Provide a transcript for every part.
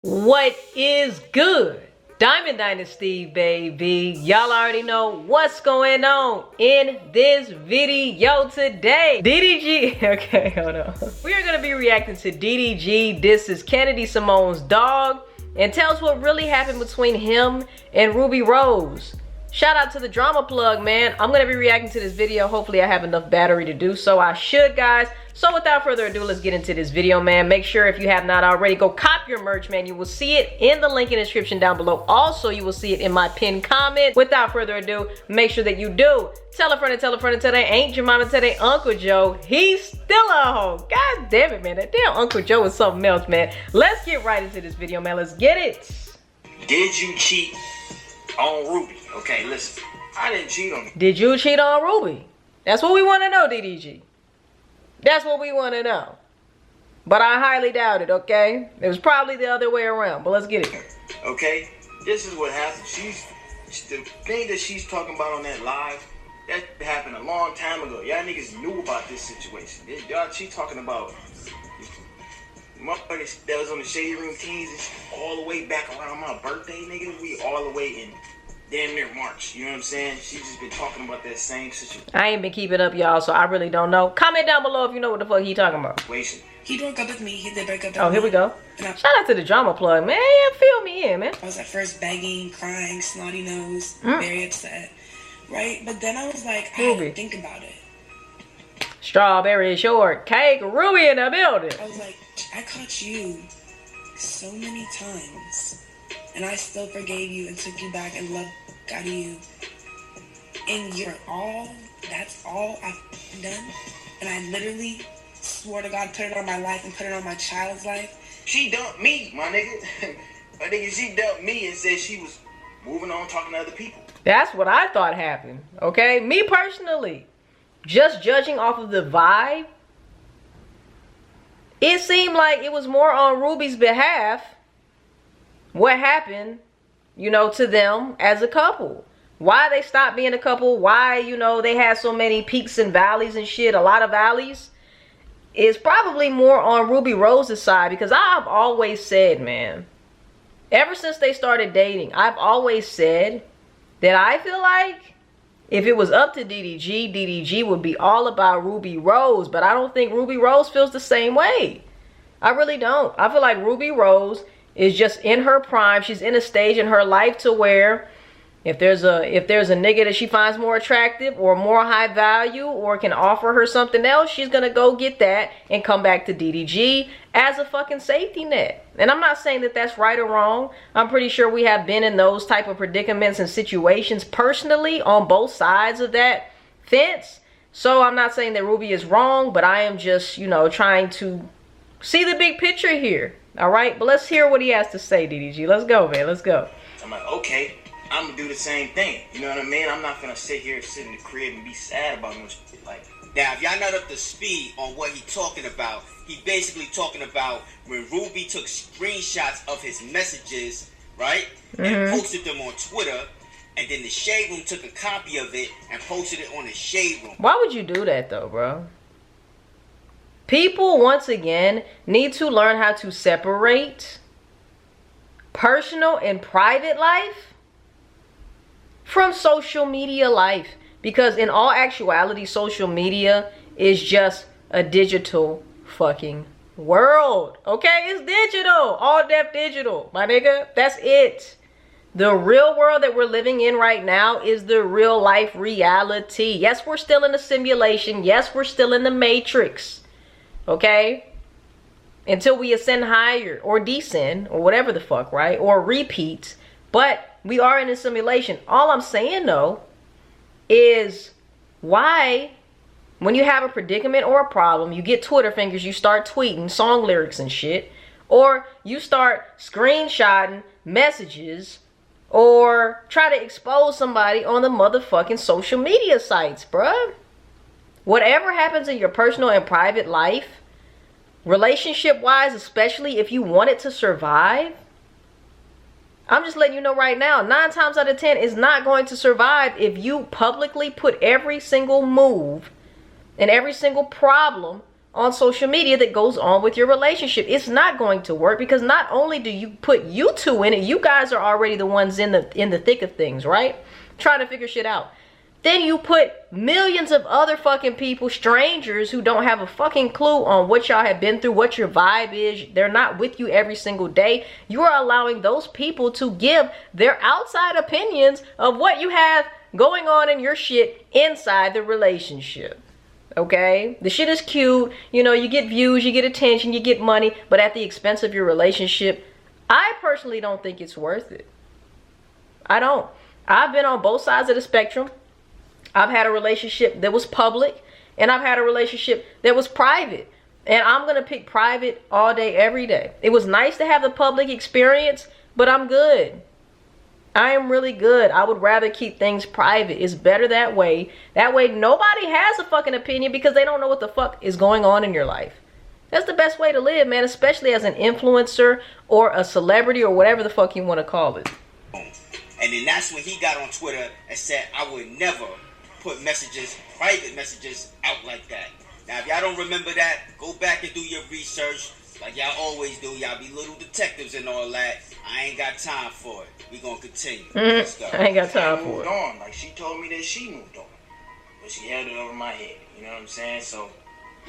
What is good? Diamond Dynasty, baby. Y'all already know what's going on in this video today. DDG, okay, hold on. We are gonna be reacting to DDG. This is Kennedy Simone's dog, and tells what really happened between him and Ruby Rose. Shout out to the drama plug, man. I'm gonna be reacting to this video. Hopefully I have enough battery to do so. I should, guys. So without further ado, let's get into this video, man. Make sure if you have not already, go cop your merch, man. You will see it in the link in the description down below. Also, you will see it in my pinned comment. Without further ado, make sure that you do. Tell a friend and tell a friend until they ain't your mama, tell they Uncle Joe. He's still a hoe. God damn it, man. That damn Uncle Joe is something else, man. Let's get right into this video, man. Let's get it. Did you cheat on Ruby? Okay, listen. I didn't cheat on you. Did you cheat on Ruby? That's what we want to know, DDG. That's what we want to know. But I highly doubt it, okay? It was probably the other way around, but let's get it. Okay, this is what happened. The thing that she's talking about on that live, that happened a long time ago. Y'all niggas knew about this situation. She talking about motherfuckers that was on the Shade Room teams all the way back around my birthday, nigga. We all the way in damn near March, you know what I'm saying? She's just been talking about that same situation. I ain't been keeping up, y'all, so I really don't know. Comment down below if you know what the fuck he talking about. He broke up with me. He did break up with me. Oh, here we go. Shout out to the drama plug, man. Fill me in, man. I was at first begging, crying, snotty nose, very upset, right? But then I was like, I had to think about it. Strawberry shortcake, Ruby in the building. I was like, I caught you so many times, and I still forgave you and took you back and loved out of you. And you're all, that's all I've done. And I literally swore to God, put it on my life and put it on my child's life. She dumped me, my nigga. My nigga, she dumped me and said she was moving on, talking to other people. That's what I thought happened, okay? Me personally, just judging off of the vibe, it seemed like it was more on Ruby's behalf what happened, you know, to them as a couple. Why they stopped being a couple, why, you know, they had so many peaks and valleys and shit, a lot of valleys, is probably more on Ruby Rose's side. Because I've always said, man, ever since they started dating, I've always said that I feel like if it was up to DDG, DDG would be all about Ruby Rose. But I don't think Ruby Rose feels the same way. I really don't. I feel like Ruby Rose is just in her prime. She's in a stage in her life to where if there's a nigga that she finds more attractive or more high value or can offer her something else, she's gonna go get that and come back to DDG as a fucking safety net. And I'm not saying that that's right or wrong. I'm pretty sure we have been in those type of predicaments and situations personally on both sides of that fence. So I'm not saying that Ruby is wrong, but I am just, you know, trying to see the big picture here. All right, but let's hear what he has to say, DDG. Let's go, man. Let's go. I'm like, okay, I'm gonna do the same thing. You know what I mean? I'm not gonna sit in the crib and be sad about no shit like. Now, if y'all not up to speed on what he talking about, he basically talking about when Ruby took screenshots of his messages, right, and posted them on Twitter, and then the Shade Room took a copy of it and posted it on the Shade Room. Why would you do that, though, bro? People, once again, need to learn how to separate personal and private life from social media life. Because in all actuality, social media is just a digital fucking world. Okay? It's digital. All depth digital, my nigga. That's it. The real world that we're living in right now is the real life reality. Yes, we're still in a simulation. Yes, we're still in the matrix. Okay, until we ascend higher or descend or whatever the fuck, right? Or repeat. But we are in a simulation. All I'm saying though is why when you have a predicament or a problem, you get Twitter fingers, you start tweeting song lyrics and shit, or you start screenshotting messages or try to expose somebody on the motherfucking social media sites, bruh. Whatever happens in your personal and private life, relationship-wise, especially if you want it to survive, I'm just letting you know right now, 9 times out of 10 is not going to survive if you publicly put every single move and every single problem on social media that goes on with your relationship. It's not going to work because not only do you put you two in it, you guys are already the ones in the thick of things, right? Trying to figure shit out. Then you put millions of other fucking people, strangers who don't have a fucking clue on what y'all have been through, what your vibe is. They're not with you every single day. You are allowing those people to give their outside opinions of what you have going on in your shit inside the relationship. Okay? The shit is cute. You know, you get views, you get attention, you get money, but at the expense of your relationship, I personally don't think it's worth it. I don't. I've been on both sides of the spectrum. I've had a relationship that was public, and I've had a relationship that was private. And I'm going to pick private all day, every day. It was nice to have the public experience, but I'm good. I am really good. I would rather keep things private. It's better that way. That way nobody has a fucking opinion because they don't know what the fuck is going on in your life. That's the best way to live, man, especially as an influencer or a celebrity or whatever the fuck you want to call it. And then that's when he got on Twitter and said, I would never put messages, private messages, out like that. Now, if y'all don't remember that, go back and do your research like y'all always do. Y'all be little detectives and all that. I ain't got time for it. We gonna continue. Let's go. I ain't got time for moved it. on. Like, she told me that she moved on, but she held it over my head. You know what I'm saying? So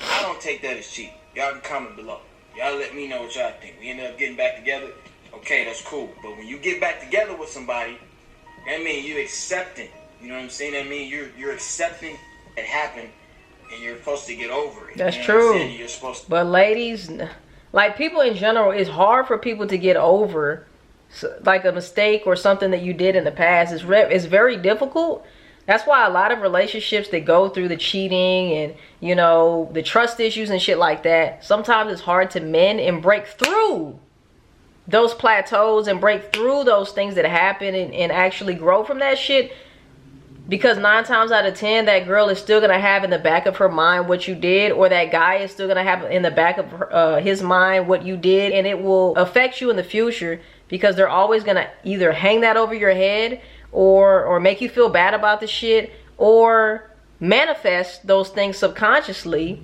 I don't take that as cheating. Y'all can comment below. Y'all let me know what y'all think. We ended up getting back together. Okay, that's cool. But when you get back together with somebody, that means you accepting. You know what I'm saying? That means you're accepting it happened, and you're supposed to get over it. That's you know what I'm true. saying? You're supposed to. But ladies, like people in general, it's hard for people to get over like a mistake or something that you did in the past. It's very difficult. That's why a lot of relationships that go through the cheating and, you know, the trust issues and shit like that, sometimes it's hard to mend and break through those plateaus and break through those things that happen and actually grow from that shit. Because 9 times out of 10, that girl is still going to have in the back of her mind what you did, or that guy is still going to have in the back of his mind what you did, and it will affect you in the future because they're always going to either hang that over your head or make you feel bad about the shit or manifest those things subconsciously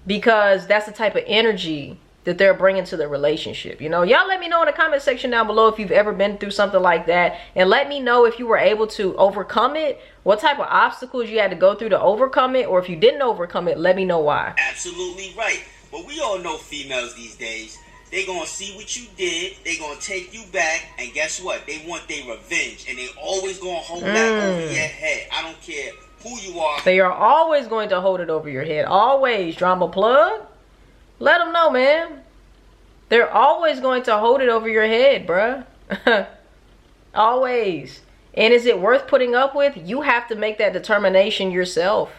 because that's the type of energy that they're bringing to the relationship. You know, y'all let me know in the comment section down below if you've ever been through something like that, and let me know if you were able to overcome it, what type of obstacles you had to go through to overcome it, or if you didn't overcome it, let me know why. Absolutely right. But we all know females these days, they gonna see what you did, they gonna take you back, and guess what? They want their revenge, and they always gonna hold that over your head. I don't care who you are. They are always going to hold it over your head. Always. Drama plug. Let them know, man. They're always going to hold it over your head, bruh. Always. And is it worth putting up with? You have to make that determination yourself.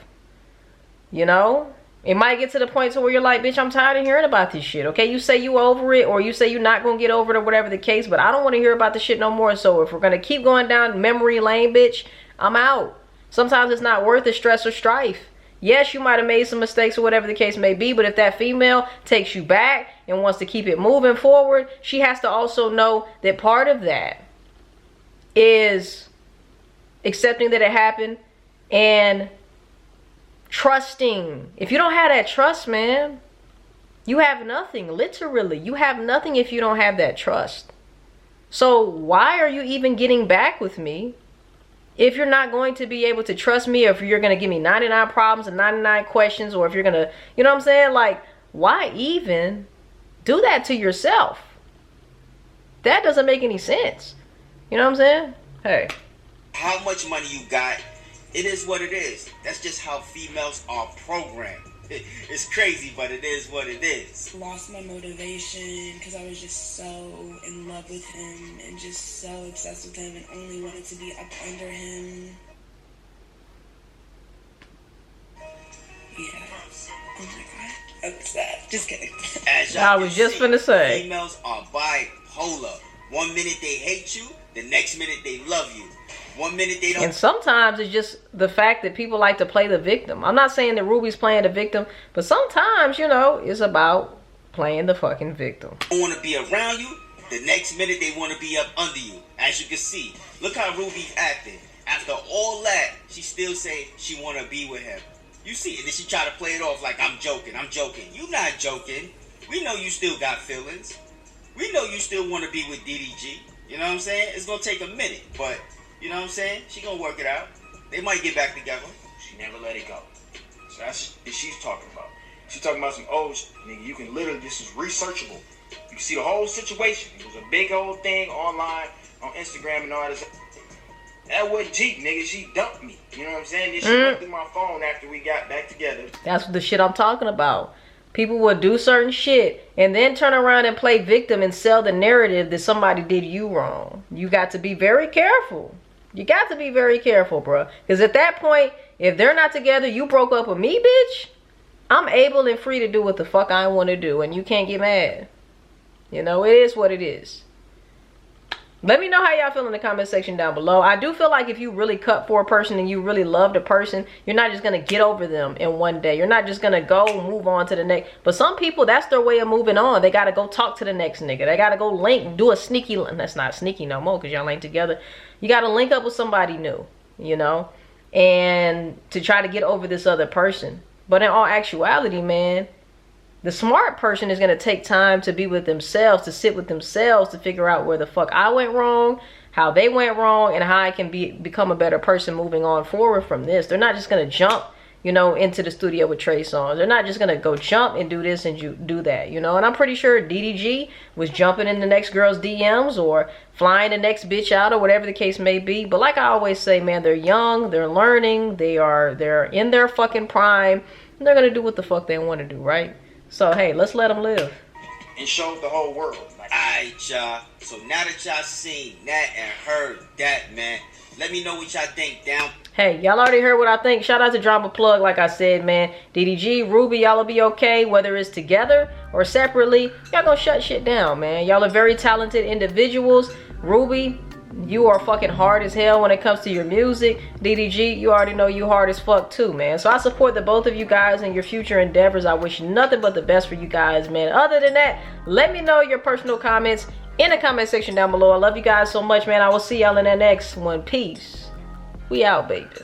You know? It might get to the point to where you're like, bitch, I'm tired of hearing about this shit. Okay, you say you over it, or you say you're not going to get over it, or whatever the case, but I don't want to hear about this shit no more. So if we're going to keep going down memory lane, bitch, I'm out. Sometimes it's not worth the stress or strife. Yes, you might have made some mistakes or whatever the case may be, but if that female takes you back and wants to keep it moving forward, she has to also know that part of that is accepting that it happened and trusting. If you don't have that trust, man, you have nothing. Literally, you have nothing if you don't have that trust. So why are you even getting back with me if you're not going to be able to trust me, or if you're going to give me 99 problems and 99 questions, or if you're going to, you know what I'm saying? Like, why even do that to yourself? That doesn't make any sense. You know what I'm saying? Hey. How much money you got, it is what it is. That's just how females are programmed. It's crazy, but it is what it is. Lost my motivation because I was just so in love with him and just so obsessed with him and only wanted to be up under him. Yeah. Oh my god. Upset. Just kidding. I was just finna say. Females are bipolar. One minute they hate you, the next minute they love you. 1 minute they don't. And sometimes it's just the fact that people like to play the victim. I'm not saying that Ruby's playing the victim, but sometimes, you know, it's about playing the fucking victim. They want to be around you, the next minute they want to be up under you. As you can see, look how Ruby's acting. After all that, she still say she want to be with him. You see it. Then she try to play it off like I'm joking. You not joking. We know you still got feelings. We know you still want to be with DDG. You know what I'm saying? It's going to take a minute. But, you know what I'm saying? She going to work it out. They might get back together. She never let it go. So that's what she's talking about. She's talking about some old nigga. You can literally, this is researchable. You can see the whole situation. It was a big old thing online, on Instagram and all this. That was Jeep, nigga. She dumped me. You know what I'm saying? Then she went through my phone after we got back together. That's the shit I'm talking about. People will do certain shit and then turn around and play victim and sell the narrative that somebody did you wrong. You got to be very careful. You got to be very careful, bro. Because at that point, if they're not together, you broke up with me, bitch. I'm able and free to do what the fuck I want to do, and you can't get mad. You know, it is what it is. Let me know how y'all feel in the comment section down below. I do feel like if you really cut for a person and you really love the person, you're not just going to get over them in one day. You're not just going to go move on to the next. But some people, that's their way of moving on. They got to go talk to the next nigga. They got to go link, do a sneaky, that's not sneaky no more because y'all ain't together. You got to link up with somebody new, you know, and to try to get over this other person. But in all actuality, man, the smart person is going to take time to be with themselves, to sit with themselves, to figure out where the fuck I went wrong, how they went wrong, and how I can become a better person moving on forward from this. They're not just going to jump, you know, into the studio with Trey Songz. They're not just going to go jump and do this and do that, you know. And I'm pretty sure DDG was jumping in the next girl's DMs or flying the next bitch out or whatever the case may be. But like I always say, man, they're young, they're learning, they're in their fucking prime, and they're going to do what the fuck they want to do, right? So, hey, let's let them live. And show the whole world. Alright, y'all. So now that y'all seen that and heard that, man, let me know what y'all think down. Hey, y'all already heard what I think. Shout out to Drama Plug, like I said, man. DDG, Rubi, y'all will be okay. Whether it's together or separately, y'all gonna shut shit down, man. Y'all are very talented individuals. Rubi, you are fucking hard as hell when it comes to your music. DDG, you already know you hard as fuck too, man. So I support the both of you guys in your future endeavors. I wish nothing but the best for you guys, man. Other than that, let me know your personal comments in the comment section down below. I love you guys so much, man. I will see y'all in the next one. Peace. We out, baby.